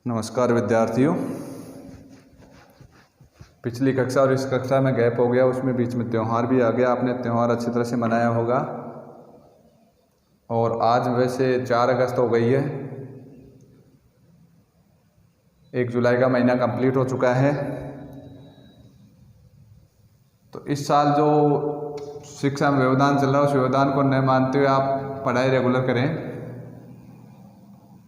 नमस्कार विद्यार्थियों। पिछली कक्षा और इस कक्षा में गैप हो गया, उसमें बीच में त्यौहार भी आ गया। आपने त्यौहार अच्छी तरह से मनाया होगा। और आज वैसे 4 अगस्त हो गई है, 1 जुलाई का महीना कंप्लीट हो चुका है। तो इस साल जो शिक्षा में व्यवधान चल रहा है, उस व्यवधान को न मानते हुए आप पढ़ाई रेगुलर करें।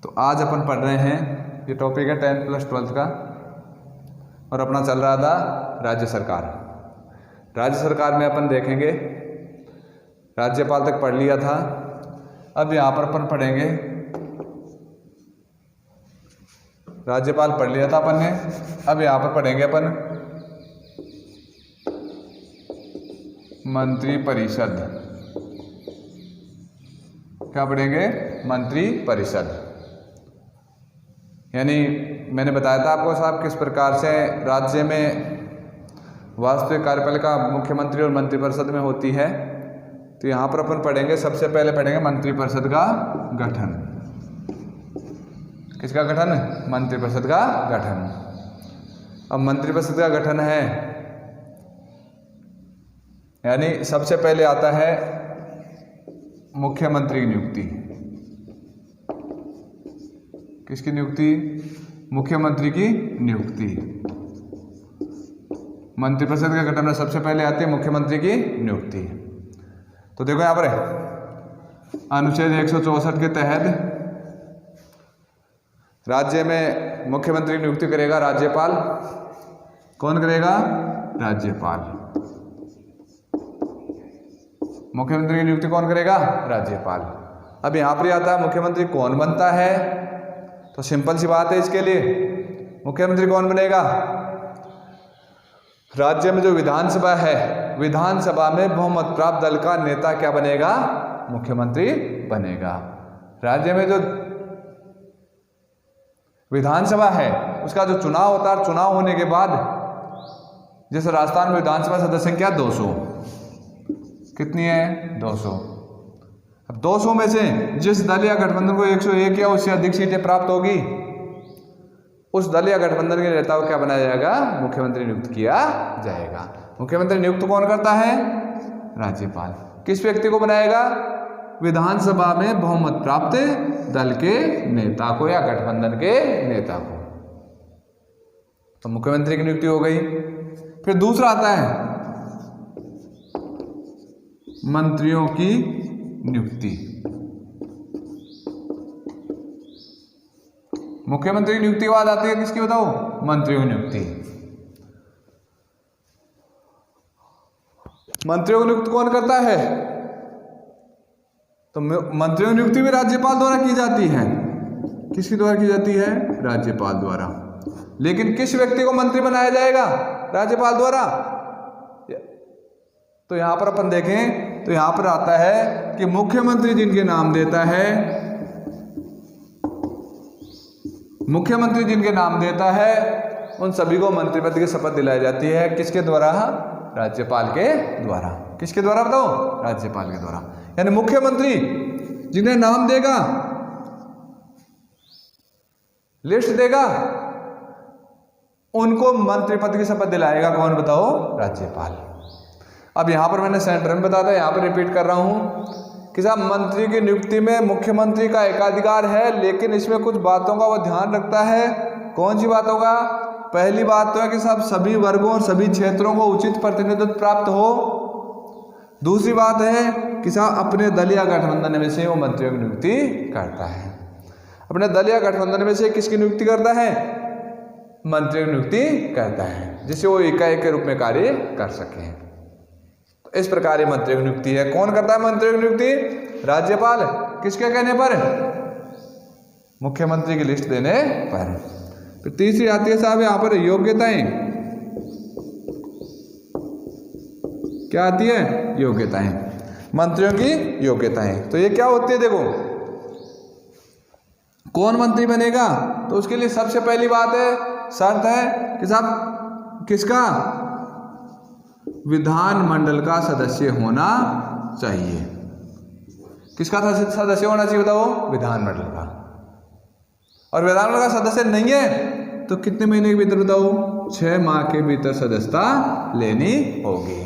तो आज अपन पढ़ रहे हैं, ये टॉपिक है 10th प्लस 12th का, और अपना चल रहा था राज्य सरकार। राज्य सरकार में अपन देखेंगे, राज्यपाल तक पढ़ लिया था। अब यहाँ पर अपन पढ़ेंगे, राज्यपाल पढ़ लिया था अपन ने। अब यहाँ पर पढ़ेंगे अपन मंत्री परिषद। क्या पढ़ेंगे? मंत्री परिषद। यानी मैंने बताया था आपको साहब किस प्रकार से राज्य में वास्तविक कार्यपालिका मुख्यमंत्री और मंत्रिपरिषद में होती है। तो यहाँ पर अपन पढ़ेंगे, सबसे पहले पढ़ेंगे मंत्रिपरिषद का गठन। किसका गठन? मंत्रिपरिषद का गठन। अब मंत्रिपरिषद का गठन है, यानी सबसे पहले आता है मुख्यमंत्री की नियुक्ति। किसकी नियुक्ति? मुख्यमंत्री की नियुक्ति। मंत्रिपरिषद के गठन में सबसे पहले आती है मुख्यमंत्री की नियुक्ति। तो देखो यहाँ पर अनुच्छेद 164 के तहत राज्य में मुख्यमंत्री की नियुक्ति करेगा राज्यपाल। कौन करेगा? राज्यपाल। मुख्यमंत्री की नियुक्ति कौन करेगा? राज्यपाल। अब यहाँ पर आता है मुख्यमंत्री कौन बनता है। तो सिंपल सी बात है, इसके लिए मुख्यमंत्री कौन बनेगा? राज्य में जो विधानसभा है, विधानसभा में बहुमत प्राप्त दल का नेता क्या बनेगा? मुख्यमंत्री बनेगा। राज्य में जो विधानसभा है उसका जो चुनाव होता है, चुनाव होने के बाद जैसे राजस्थान में विधानसभा सदस्य संख्या 200, कितनी है? 200। अब 200 में से जिस दल या गठबंधन को 101 या उससे अधिक सीटें प्राप्त होगी, उस दल या गठबंधन के नेता को क्या बनाया जाएगा? मुख्यमंत्री नियुक्त किया जाएगा। मुख्यमंत्री नियुक्त कौन करता है? राज्यपाल। किस व्यक्ति को बनाएगा? विधानसभा में बहुमत प्राप्त दल के नेता को या गठबंधन के नेता को। तो मुख्यमंत्री की नियुक्ति हो गई। फिर दूसरा आता है मंत्रियों की नियुक्ति। मुख्यमंत्री की नियुक्ति के बाद आती है किसकी? बताओ? मंत्रियों की नियुक्ति। मंत्रियों की नियुक्ति कौन करता है? तो मंत्रियों की नियुक्ति भी राज्यपाल द्वारा की जाती है। किसके द्वारा की जाती है? राज्यपाल द्वारा। लेकिन किस व्यक्ति को मंत्री बनाया जाएगा राज्यपाल द्वारा? तो यहां पर अपन देखें तो यहां पर आता है कि मुख्यमंत्री जिनके नाम देता है, मुख्यमंत्री जिनके नाम देता है, उन सभी को मंत्री पद की शपथ दिलाई जाती है। किसके द्वारा? राज्यपाल के द्वारा। किसके द्वारा? बताओ? राज्यपाल के द्वारा। यानी मुख्यमंत्री जिन्हें नाम देगा, लिस्ट देगा, उनको मंत्री पद की शपथ दिलाएगा कौन? बताओ? राज्यपाल। अब यहां पर मैंने सेंटर में बताया था, यहां पर रिपीट कर रहा हूं कि साहब मंत्री की नियुक्ति में मुख्यमंत्री का एकाधिकार है, लेकिन इसमें कुछ बातों का वो ध्यान रखता है। कौन सी बातों का? पहली बात तो है कि साहब सभी वर्गों और सभी क्षेत्रों को उचित प्रतिनिधित्व प्राप्त हो। दूसरी बात है कि साहब अपने दल या गठबंधन में से वो मंत्रियों की नियुक्ति करता है। अपने दल या गठबंधन में से किसकी नियुक्ति करता है? मंत्रियों की नियुक्ति करता है, जिससे वो इकाई के रूप में कार्य कर सके। इस प्रकार ये मंत्रियों की नियुक्ति है। कौन करता है मंत्रियों की नियुक्ति? राज्यपाल। किसके कहने पर? मुख्यमंत्री की लिस्ट देने पर। फिर तीसरी आती है साहब यहां पर योग्यताएं। क्या आती है? योग्यताएं। मंत्रियों की योग्यताएं। तो ये क्या होती है? देखो, कौन मंत्री बनेगा? तो उसके लिए सबसे पहली बात है, शर्त है कि साहब किसका? विधानमंडल का सदस्य होना चाहिए। किसका सदस्य होना चाहिए? बताओ? विधानमंडल का। और विधानमंडल का सदस्य नहीं है तो कितने महीने के भीतर बताओ? 6 माह के भीतर सदस्यता लेनी होगी।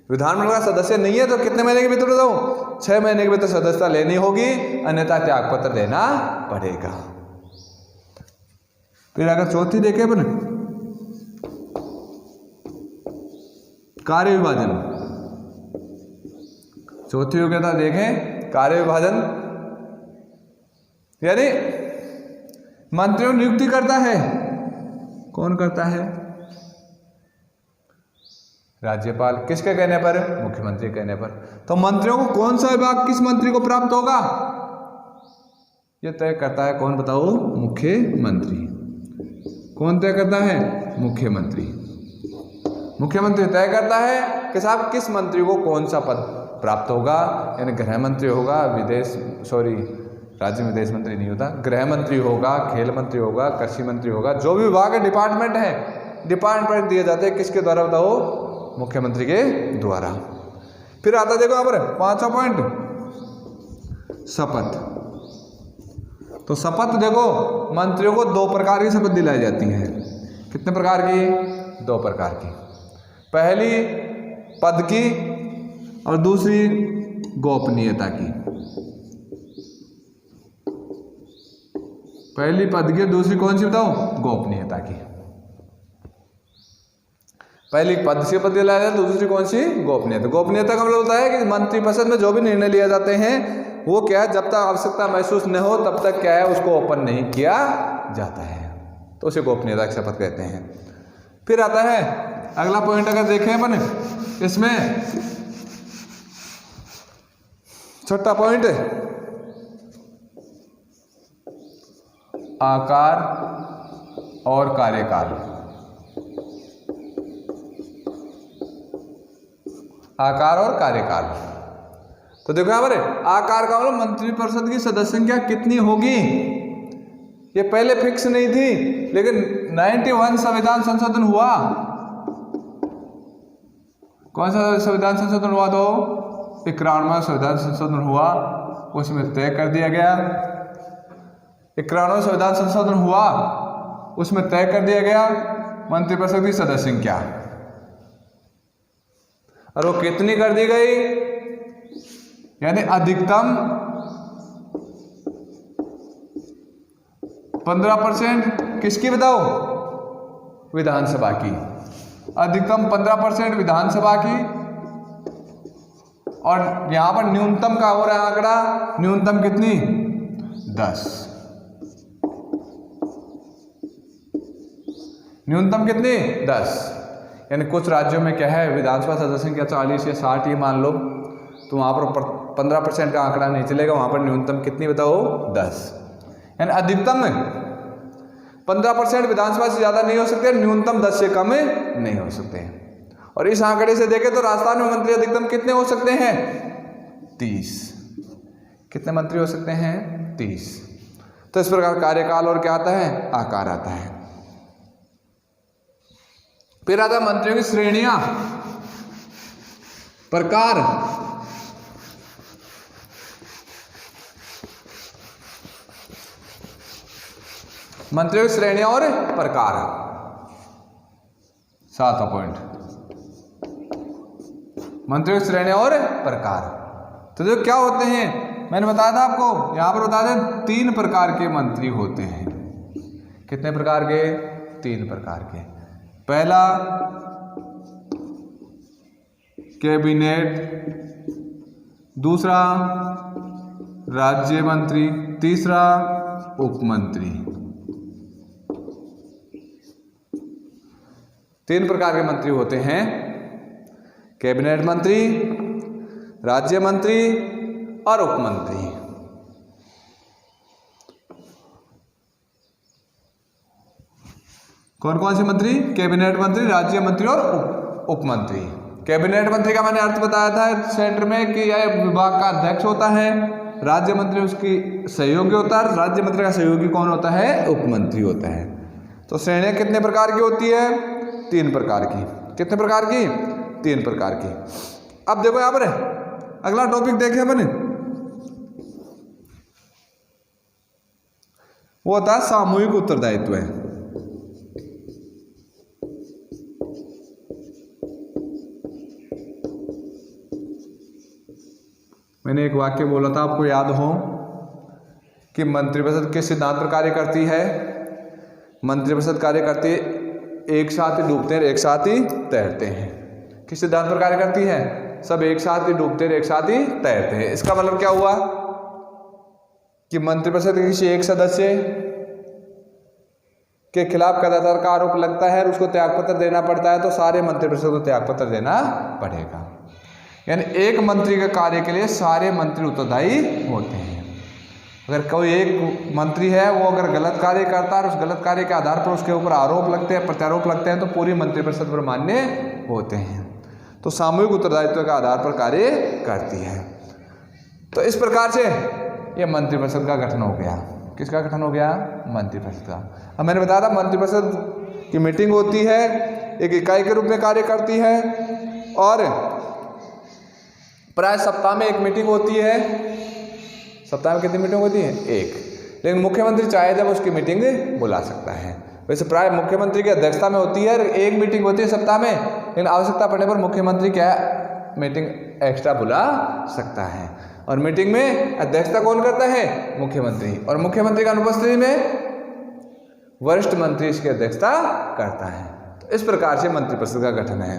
विधानमंडल का सदस्य नहीं है तो कितने महीने के भीतर बताओ? 6 महीने के भीतर सदस्यता लेनी होगी, अन्यथा त्याग पत्र देना पड़ेगा। फिर अगर चौथी देखें अपन, कार्य विभाजन, चौथी योग्यता देखें कार्य विभाजन, यानी मंत्रियों की नियुक्ति करता है, कौन करता है? राज्यपाल। किसके कहने पर? मुख्यमंत्री कहने पर। तो मंत्रियों को कौन सा विभाग किस मंत्री को प्राप्त होगा, यह तय करता है कौन बताओ? मुख्यमंत्री। कौन तय करता है? मुख्यमंत्री। मुख्यमंत्री तय करता है कि साहब किस मंत्री को कौन सा पद प्राप्त होगा, यानी गृह मंत्री होगा, राज्य में विदेश मंत्री नहीं होता, गृह मंत्री होगा, खेल मंत्री होगा, कृषि मंत्री होगा, जो भी विभाग है, डिपार्टमेंट है, डिपार्टमेंट दिए जाते हैं किसके द्वारा बताओ? मुख्यमंत्री के द्वारा। फिर आता देखो यहाँ पर 5वां पॉइंट, शपथ। तो शपथ देखो, मंत्रियों को 2 प्रकार की शपथ दिलाई जाती है। कितने प्रकार की? 2 प्रकार की। पहली पद की और दूसरी गोपनीयता की। पहली पद की, दूसरी कौन सी बताओ? गोपनीयता की। पहली पद से पद दिलाया जाता है, दूसरी कौन सी? गोपनीयता। गोपनीयता का मतलब होता है कि मंत्रिपरिषद में जो भी निर्णय लिए जाते हैं वो क्या है, जब तक आवश्यकता महसूस न हो तब तक क्या है, उसको ओपन नहीं किया जाता है, तो उसे गोपनीयता की शपथ कहते हैं। फिर आता है अगला पॉइंट, अगर देखें अपन इसमें, छठा पॉइंट, आकार और कार्यकाल। आकार और कार्यकाल। तो देखो यहां पर आकार का मतलब मंत्रिपरिषद की सदस्य संख्या कितनी होगी, ये पहले फिक्स नहीं थी, लेकिन 91 संविधान संशोधन हुआ। कौन सा संविधान संशोधन हुआ? तो 91वां संविधान संशोधन हुआ, उसमें तय कर दिया गया, 91वां संविधान संशोधन हुआ, उसमें तय कर दिया गया मंत्रिपरिषद की सदस्य संख्या, और वो कितनी कर दी गई, यानी अधिकतम 15% किसकी बताओ? विधानसभा की। अधिकतम 15% विधानसभा की, और यहां पर न्यूनतम का हो रहा है आंकड़ा, न्यूनतम कितनी? 10। न्यूनतम कितनी? 10। यानी कुछ राज्यों में क्या है, विधानसभा सदस्य संख्या 40 या 60 ही मान लो, तो वहां पर 15% का आंकड़ा नहीं चलेगा, वहां पर न्यूनतम कितनी बताओ? 10। यानी अधिकतम 15% विधानसभा से ज्यादा नहीं हो सकते, न्यूनतम 10 से कम नहीं हो सकते। और इस आंकड़े से देखें तो राजस्थान में मंत्री अधिकतम कितने हो सकते हैं? 30। कितने मंत्री हो सकते हैं? 30। तो इस प्रकार कार्यकाल और क्या आता है? आकार आता है। फिर आता है मंत्रियों की श्रेणियां, प्रकार। मंत्रियों की श्रेणियां और प्रकार। 7वां पॉइंट, मंत्रियों की श्रेणियां और प्रकार। तो जो क्या होते हैं, मैंने बताया था आपको, यहां पर बता दें 3 प्रकार के मंत्री होते हैं। कितने प्रकार के? 3 प्रकार के। पहला कैबिनेट, दूसरा राज्य मंत्री, तीसरा उपमंत्री। 3 प्रकार के मंत्री होते हैं, कैबिनेट मंत्री, राज्य मंत्री और उपमंत्री। कौन कौन से मंत्री? कैबिनेट मंत्री, राज्य मंत्री और उपमंत्री। कैबिनेट मंत्री का मैंने अर्थ बताया था सेंटर में कि यह विभाग का अध्यक्ष होता है, राज्य मंत्री उसकी सहयोगी होता है, राज्य मंत्री का सहयोगी कौन होता है? उपमंत्री होता है। तो श्रेणियां कितने प्रकार की होती है? 3 प्रकार की। कितने प्रकार की? 3 प्रकार की। अब देखो यहां पर अगला टॉपिक देखें अपन, वो होता है सामूहिक उत्तरदायित्व है। मैंने एक वाक्य बोला था, आपको याद हो, कि मंत्रिपरिषद किस सिद्धांत पर कार्य करती है? मंत्रिपरिषद कार्य करती है एक साथ ही डूबते हैं एक साथ ही तैरते हैं। किस सिद्धांत पर कार्य करती है? सब एक साथ ही डूबते हैं एक साथ ही तैरते हैं। इसका मतलब क्या हुआ कि मंत्रिपरिषद के किसी एक सदस्य के खिलाफ कदाचार का आरोप लगता है और उसको त्यागपत्र देना पड़ता है, तो सारे मंत्रिपरिषद को त्यागपत्र देना पड़ेगा। यानी एक मंत्री के कार्य के लिए सारे मंत्री उत्तरदायी होते हैं। अगर कोई एक मंत्री है, वो अगर गलत कार्य करता है और उस गलत कार्य के आधार पर उसके ऊपर आरोप लगते हैं, प्रत्यारोप लगते हैं, तो पूरी मंत्रिपरिषद पर मान्य होते हैं। तो सामूहिक उत्तरदायित्व के आधार पर कार्य करती है। तो इस प्रकार से यह मंत्रिपरिषद का गठन हो गया। किसका गठन हो गया? मंत्रिपरिषद का। अब मैंने बताया था मंत्रिपरिषद की मीटिंग होती है, एक इकाई के रूप में कार्य करती है और प्राय सप्ताह में एक मीटिंग होती है। सप्ताह में कितनी मीटिंग होती है? एक। लेकिन मुख्यमंत्री चाहे जब उसकी मीटिंग बुला सकता है। वैसे प्राय मुख्यमंत्री की अध्यक्षता में होती है, एक मीटिंग होती है सप्ताह में, लेकिन आवश्यकता पड़ने पर मुख्यमंत्री क्या मीटिंग एक्स्ट्रा बुला सकता है। और मीटिंग में अध्यक्षता कौन करता है? मुख्यमंत्री। और मुख्यमंत्री की अनुपस्थिति में वरिष्ठ मंत्री इसकी अध्यक्षता करता है। तो इस प्रकार से मंत्रिपरिषद का गठन है।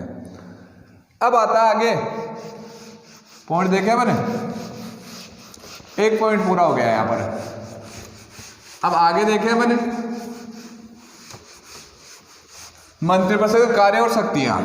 अब आता है आगे पॉइंट, देखे मैंने एक पॉइंट पूरा हो गया यहां पर। अब आगे देखे मैंने मंत्रिपरिषद के कार्य और शक्तियां।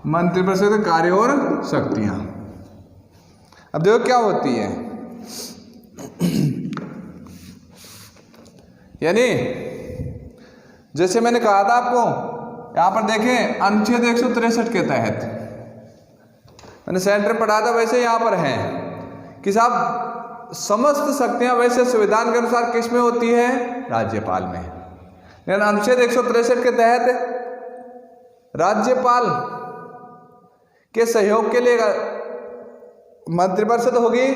मंत्रिपरिषद के कार्य और शक्तियां। अब देखो क्या होती है, यानी जैसे मैंने कहा था आपको, यहां पर देखें अनुच्छेद 163 के तहत मैंने सेंटर में पढ़ा था, वैसे यहां पर है कि साहब समस्त शक्तियां वैसे संविधान के अनुसार किस में होती है? राज्यपाल में। लेकिन अनुच्छेद 163 के तहत राज्यपाल के सहयोग के लिए मंत्रिपरिषद होगी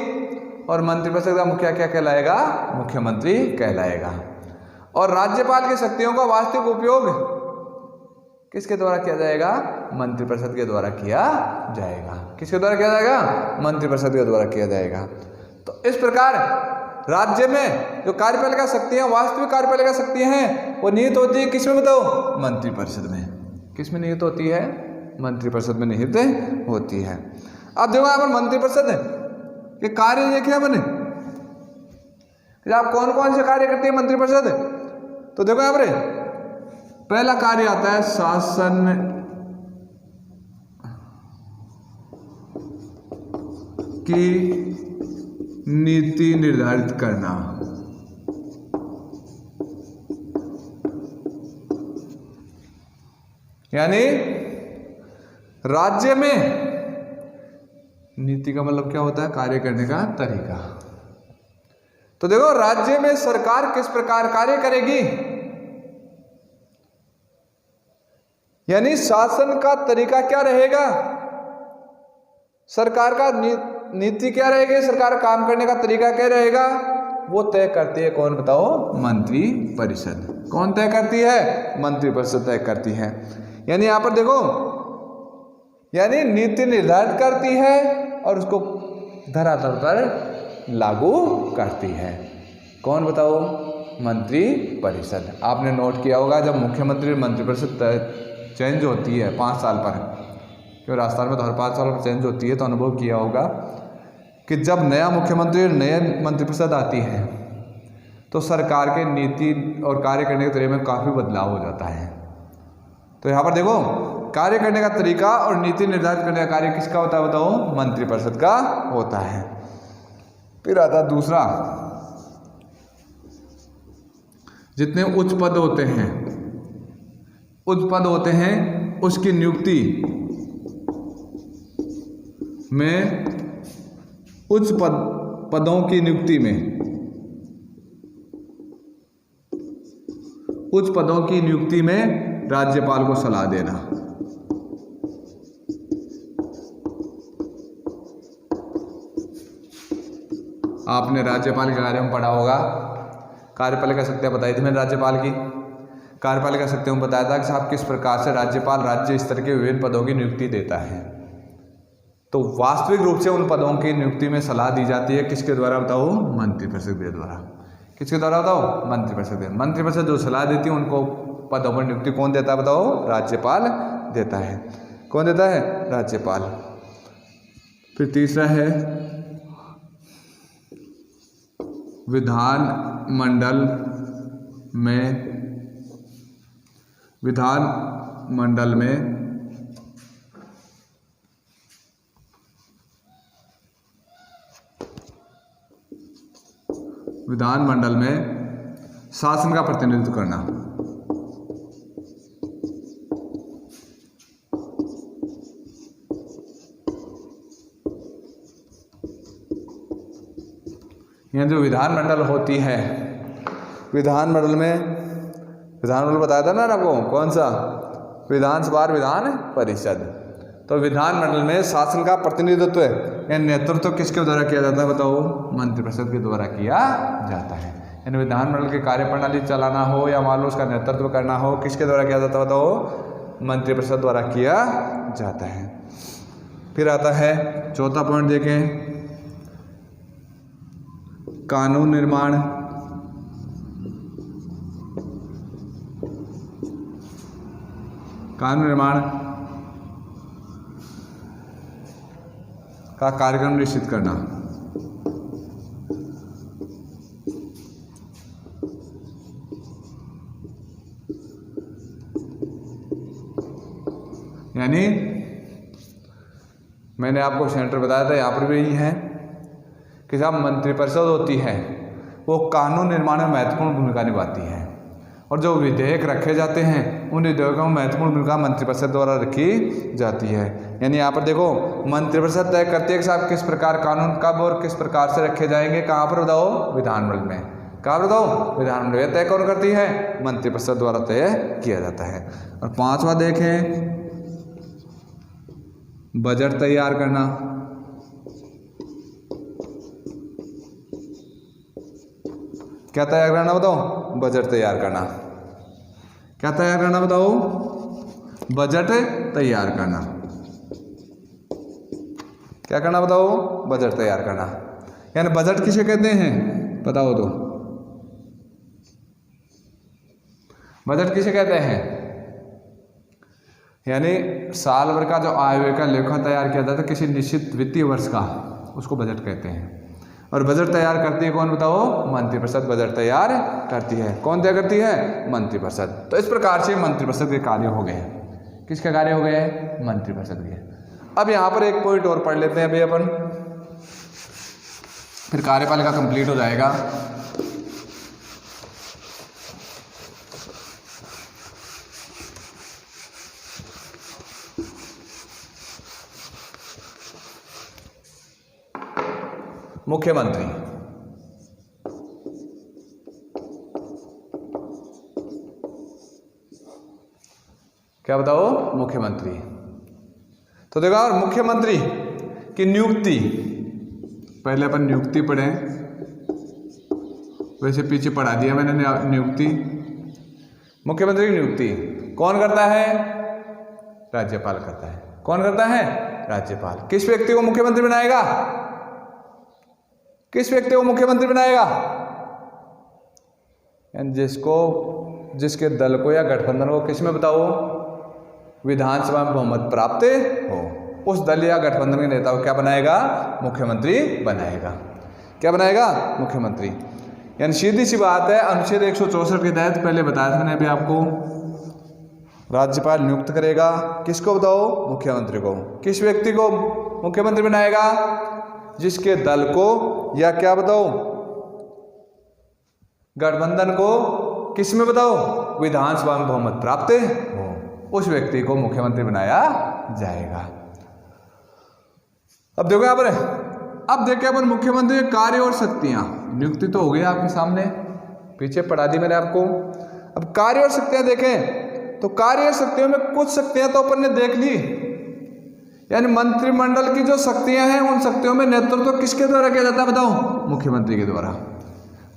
और मंत्रिपरिषद का मुखिया क्या कहलाएगा? मुख्यमंत्री कहलाएगा। और राज्यपाल की शक्तियों का वास्तविक उपयोग किसके द्वारा किया जाएगा? मंत्रिपरिषद के द्वारा किया जाएगा। किसके द्वारा किया जाएगा? मंत्रिपरिषद के द्वारा किया जाएगा। तो इस प्रकार राज्य में जो कार्यपालिका शक्तियां, वास्तविक कार्यपालिका शक्तियां हैं, वो निहित होती है किसमें बताओ? मंत्रिपरिषद में। किसमें निहित होती है? मंत्रिपरिषद में निहित होती है। अब देखो यहाँ पर मंत्रिपरिषद के कार्य देखे मैंने, आप कौन कौन से कार्य करती है मंत्रिपरिषद। तो देखो यहाँ पर पहला कार्य आता है शासन की नीति निर्धारित करना। यानी राज्य में नीति का मतलब क्या होता है? कार्य करने का तरीका। तो देखो राज्य में सरकार किस प्रकार कार्य करेगी, यानी शासन का तरीका क्या रहेगा, सरकार का नीति क्या रहेगी, सरकार काम करने का तरीका क्या रहेगा, वो तय करती है कौन बताओ? मंत्रिपरिषद। कौन तय करती है? मंत्रिपरिषद तय करती है। यानी यहां पर देखो, यानी नीति निर्धारित करती है और उसको धरातल पर लागू करती है। कौन बताओ? मंत्रिपरिषद। आपने नोट किया होगा जब मुख्यमंत्री मंत्रिपरिषद चेंज होती है 5 साल पर, क्योंकि राजस्थान में तो हर 5 साल पर चेंज होती है, तो अनुभव किया होगा कि जब नया मुख्यमंत्री और नए मंत्रिपरिषद आती है तो सरकार के नीति और कार्य करने के तरीके में काफ़ी बदलाव हो जाता है। तो यहाँ पर देखो कार्य करने का तरीका और नीति निर्धारित करने का कार्य किसका होता है बताओ? मंत्रिपरिषद का होता है। फिर आता दूसरा, जितने उच्च पद होते हैं उसकी नियुक्ति में उच्च पदों की नियुक्ति में, उच्च पदों की नियुक्ति में राज्यपाल को सलाह देना। आपने राज्यपाल के बारे में पढ़ा होगा। कार्यपालिका शक्तियां बताई थी मैंने राज्यपाल की। कार्यपालिका शक्तियों में बताया था कि साहब किस प्रकार से राज्यपाल राज्य स्तर के विभिन्न पदों की नियुक्ति देता है। तो वास्तविक रूप से उन पदों की नियुक्ति में सलाह दी जाती है किसके द्वारा बताओ? मंत्रिपरिषद के द्वारा। किसके द्वारा बताओ? मंत्रिपरिषद। मंत्रिपरिषद जो सलाह देती है उनको पदों पर नियुक्ति कौन देता है बताओ? राज्यपाल देता है। कौन देता है? राज्यपाल। फिर तीसरा है विधानमंडल में शासन का प्रतिनिधित्व करना। यह जो विधानमंडल होती है, विधानमंडल बताया था ना आपको, कौन सा? विधानसभा और विधान परिषद। तो विधानमंडल में शासन का प्रतिनिधित्व या नेतृत्व किसके द्वारा किया जाता है बताओ? मंत्रिपरिषद के द्वारा किया जाता है। यानी विधानमंडल की कार्यप्रणाली चलाना हो या मान लो उसका नेतृत्व करना हो, किसके द्वारा किया जाता है बताओ? मंत्रिपरिषद द्वारा किया जाता है। फिर आता है चौथा पॉइंट, देखें कानून निर्माण। कानून निर्माण का कार्यक्रम निश्चित करना। यानी मैंने आपको सेंटर बताया था, यहाँ पर भी यही है कि जब मंत्रिपरिषद होती है वो कानून निर्माण में महत्वपूर्ण भूमिका निभाती है, और जो विधेयक रखे जाते हैं उन विधेयकों में महत्वपूर्ण भूमिका मंत्रिपरिषद द्वारा रखी जाती है। यानी यहाँ पर देखो मंत्रिपरिषद तय करती है कि साहब किस प्रकार कानून कब और किस प्रकार से रखे जाएंगे। कहाँ पर बताओ? विधानमंडल में। कहाँ पर बताओ? विधानमंडल में। तय कौन करती है? मंत्रिपरिषद द्वारा तय किया जाता है। और पांचवा देखें बजट तैयार करना। क्या तैयार करना बताओ? बजट तैयार करना। क्या तैयार करना बताओ? बजट तैयार करना। क्या करना बताओ? बजट तैयार करना। यानी बजट किसे कहते हैं बताओ तो? बजट किसे कहते हैं? यानी साल भर का जो आय व्यय का लेखा तैयार किया जाता है किसी निश्चित वित्तीय वर्ष का, उसको बजट कहते हैं। और बजट तैयार करती है कौन बताओ? मंत्रिपरिषद बजट तैयार करती है। कौन तैयार करती है? मंत्रिपरिषद। तो इस प्रकार से मंत्रिपरिषद के कार्य हो गए। किसके कार्य हो गए? मंत्रिपरिषद के। अब यहाँ पर एक पॉइंट और पढ़ लेते हैं अभी अपन, फिर कार्यपालिका कंप्लीट हो जाएगा। मुख्यमंत्री। क्या बताओ? मुख्यमंत्री। तो देखो और मुख्यमंत्री की नियुक्ति, पहले अपन नियुक्ति पढ़े, वैसे पीछे पढ़ा दिया मैंने नियुक्ति। मुख्यमंत्री की नियुक्ति कौन करता है? राज्यपाल करता है। कौन करता है? राज्यपाल। किस व्यक्ति को मुख्यमंत्री बनाएगा? किस व्यक्ति को मुख्यमंत्री बनाएगा? जिसके दल को या गठबंधन को किस में बताओ? विधानसभा में बहुमत प्राप्त हो, उस दल या गठबंधन के नेता को क्या बनाएगा? मुख्यमंत्री बनाएगा। क्या बनाएगा? मुख्यमंत्री। यानी सीधी सी बात है, अनुच्छेद 164 के तहत पहले बताया था मैंने अभी आपको, राज्यपाल नियुक्त करेगा किसको बताओ? मुख्यमंत्री को। किस व्यक्ति को मुख्यमंत्री बनाएगा? जिसके दल को या क्या बताओ गठबंधन को किस में बताओ? विधानसभा में बहुमत प्राप्त हो, उस व्यक्ति को मुख्यमंत्री बनाया जाएगा। अब देखो यहां पर अब देखें अपन मुख्यमंत्री के कार्य और शक्तियां। नियुक्ति तो हो गई आपके सामने, पीछे पढ़ा दी मैंने आपको। अब कार्य और शक्तियां देखें तो कार्य और शक्तियों में कुछ शक्तियां तो अपन ने देख ली, यानी मंत्रिमंडल की जो शक्तियां हैं उन शक्तियों में नेतृत्व किसके द्वारा किया जाता है बताओ? मुख्यमंत्री के द्वारा।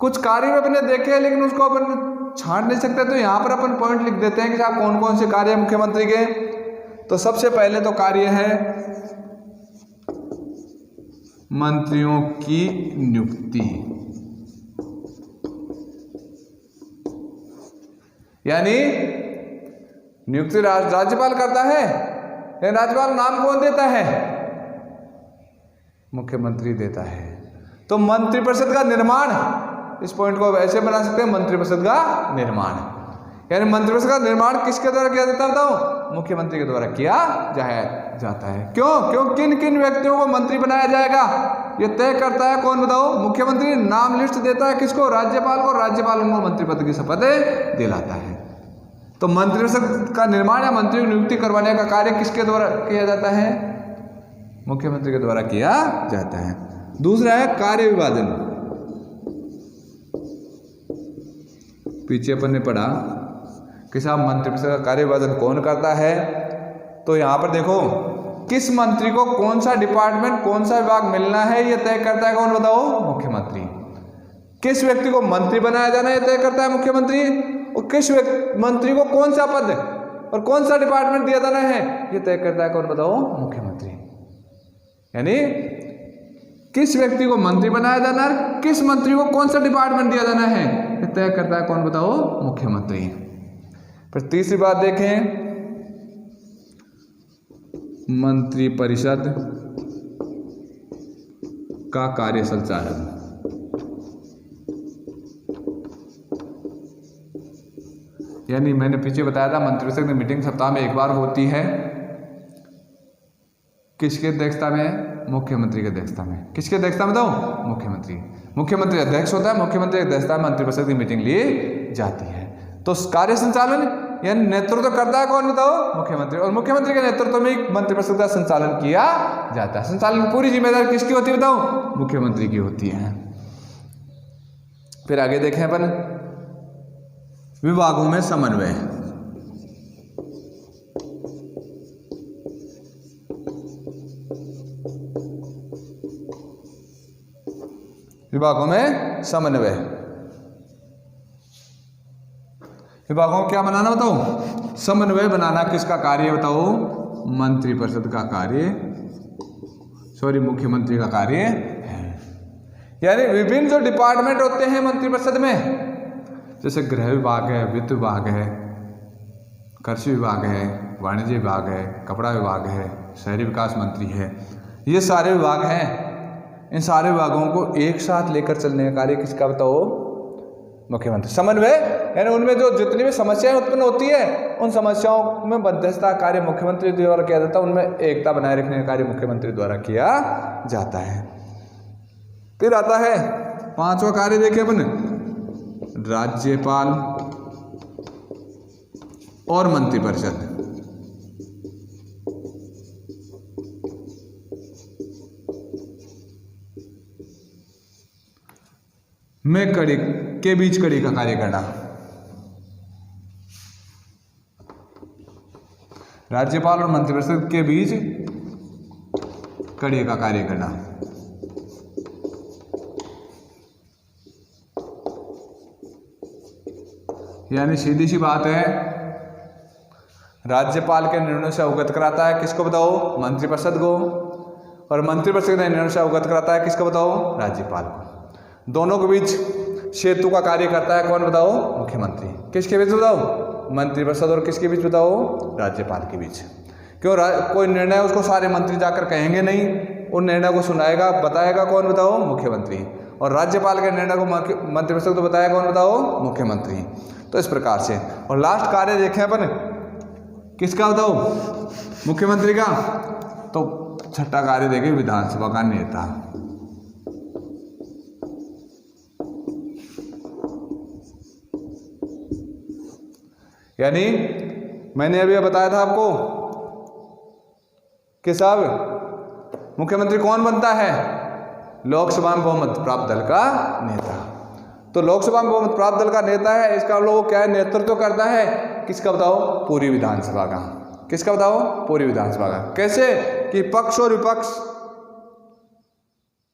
कुछ कार्य में अपने देखे हैं लेकिन उसको अपन छांट नहीं सकते, तो यहां पर अपन पॉइंट लिख देते हैं कि आप कौन कौन से कार्य मुख्यमंत्री के। तो सबसे पहले तो कार्य है मंत्रियों की नियुक्ति, यानी नियुक्ति राज्यपाल करता है, लेकिन राज्यपाल नाम कौन देता है? मुख्यमंत्री देता है। तो मंत्रिपरिषद का निर्माण, इस पॉइंट को ऐसे बना सकते हैं, मंत्रिपरिषद का निर्माण, यानी मंत्रिपरिषद का निर्माण किसके द्वारा किया जाता है बताओ? मुख्यमंत्री के द्वारा किया जाता है। क्यों? किन किन व्यक्तियों को मंत्री बनाया जाएगा ये तय करता है कौन बताओ? मुख्यमंत्री। नाम लिस्ट देता है किसको? राज्यपाल को। राज्यपाल उनको मंत्री पद की शपथ दिलाता है। तो मंत्रिपरिषद का निर्माण या मंत्रियों की नियुक्ति करवाने का कार्य किसके द्वारा किया जाता है? मुख्यमंत्री के द्वारा किया जाता है। दूसरा है कार्य विभाजन। पीछे अपन ने पढ़ा कि साहब मंत्रिपरिषद का कार्य विभाजन कौन करता है, तो यहां पर देखो किस मंत्री को कौन सा डिपार्टमेंट, कौन सा विभाग मिलना है यह तय करता है कौन बताओ? मुख्यमंत्री। किस व्यक्ति को मंत्री बनाया जाना है यह तय करता है मुख्यमंत्री, और किस मंत्री को कौन सा पद और कौन सा डिपार्टमेंट दिया जाना है यह तय करता है कौन बताओ? मुख्यमंत्री। यानी किस व्यक्ति को मंत्री बनाया जाना है, किस मंत्री को कौन सा डिपार्टमेंट दिया जाना है यह तय करता है कौन बताओ? मुख्यमंत्री। फिर तीसरी बात देखें, मंत्रिपरिषद का कार्य संचालन। यानी मैंने पीछे बताया था मंत्रिपरिषद की मीटिंग सप्ताह में एक बार होती है। किसके अध्यक्षता में? मुख्यमंत्री की अध्यक्षता में। किसके अध्यक्षता में बताओ? मुख्यमंत्री। मुख्यमंत्री अध्यक्ष होता है, मुख्यमंत्री की अध्यक्षता में मंत्रिपरिषद की मीटिंग ली जाती है। तो कार्य संचालन यानी नेतृत्व करता है कौन बताओ? मुख्यमंत्री। और मुख्यमंत्री के नेतृत्व में मंत्रिपरिषद का संचालन किया जाता है। संचालन पूरी जिम्मेदारी किसकी होती है बताओ? मुख्यमंत्री की होती है। फिर आगे देखें अपन विभागों में समन्वय। विभागों में समन्वय, विभागों को क्या बनाना बताओ? समन्वय बनाना। किसका कार्य बताओ? मंत्रिपरिषद का कार्य, मुख्यमंत्री का कार्य है। यानी विभिन्न जो डिपार्टमेंट होते हैं मंत्रिपरिषद में, जैसे गृह विभाग है, वित्त विभाग है, कृषि विभाग है, वाणिज्य विभाग है, कपड़ा विभाग है, शहरी विकास मंत्री है, ये सारे विभाग हैं। इन सारे विभागों को एक साथ लेकर चलने का कार्य किसका बताओ? मुख्यमंत्री। समन्वय यानी उनमें जो जितनी भी समस्याएं उत्पन्न होती है उन समस्याओं में मध्यस्थता कार्य मुख्यमंत्री द्वारा किया जाता है, उनमें एकता बनाए रखने का कार्य मुख्यमंत्री द्वारा किया जाता है। फिर आता है पांचवा कार्य, देखिए अपन, राज्यपाल और मंत्रिपरिषद। में कड़ी के बीच कड़ी का कार्य करना। राज्यपाल और मंत्रिपरिषद के बीच कड़ी का कार्य करना। यानी सीधी सी बात है, राज्यपाल के निर्णय से अवगत कराता है किसको बताओ? मंत्रिपरिषद को, और मंत्रिपरिषद के निर्णय से अवगत कराता है किसको बताओ? राज्यपाल को। दोनों के बीच सेतु का कार्य करता है कौन बताओ? मुख्यमंत्री। किसके बीच बताओ? मंत्रिपरिषद और किसके बीच बताओ? राज्यपाल के बीच। क्यों? कोई निर्णय उसको सारे मंत्री जाकर कहेंगे नहीं, उन निर्णय को सुनाएगा बताएगा कौन बताओ? मुख्यमंत्री। और राज्यपाल के निर्णय को मंत्रिपरिषद को बताया कौन बताओ? मुख्यमंत्री। तो इस प्रकार से। और लास्ट कार्य देखें अपन किसका बताओ? मुख्यमंत्री का। तो छठा कार्य देखें विधानसभा का नेता। यानी मैंने अभी बताया था आपको कि साहब मुख्यमंत्री कौन बनता है? लोकसभा में बहुमत प्राप्त दल का नेता। तो लोकसभा में बहुमत प्राप्त दल का नेता है, इसका लोग क्या है, नेतृत्व करता है किसका बताओ, पूरी विधानसभा का। किसका बताओ, पूरी विधानसभा का। कैसे कि पक्ष और विपक्ष,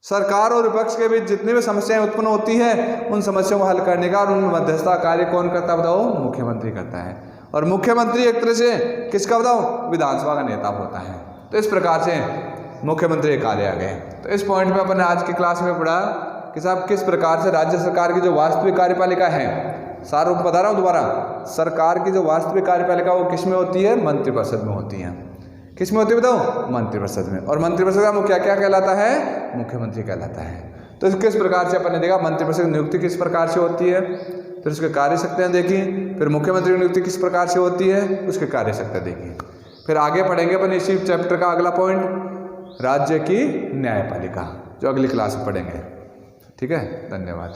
सरकार और विपक्ष के बीच जितनी भी समस्याएं उत्पन्न होती है उन समस्याओं को हल करने का और उनमें मध्यस्थता कार्य कौन करता है बताओ, मुख्यमंत्री करता है। और मुख्यमंत्री एक तरह से किसका बताओ, विधानसभा का नेता होता है। तो इस प्रकार से मुख्यमंत्री के कार्य आ गए। तो इस पॉइंट में अपन आज की क्लास में पढ़ा कि साहब किस प्रकार से राज्य सरकार की जो वास्तविक कार्यपालिका है, सारा बता रहा हूँ दोबारा, सरकार की जो वास्तविक कार्यपालिका वो किस में होती है, मंत्रिपरिषद में होती है। किस में होती है बताओ, मंत्रिपरिषद में। और मंत्रिपरिषद का मुखिया क्या कहलाता है, मुख्यमंत्री कहलाता है। तो किस प्रकार से अपन ने देखा मंत्रिपरिषद की नियुक्ति किस प्रकार से होती है, फिर उसके कार्य शक्तियाँ देखी, फिर मुख्यमंत्री की नियुक्ति किस प्रकार से होती है, उसके कार्य शक्तियाँ देखी। फिर आगे पढ़ेंगे अपन इसी चैप्टर का अगला पॉइंट, राज्य की न्यायपालिका, जो अगली क्लास में पढ़ेंगे। ठीक है, धन्यवाद।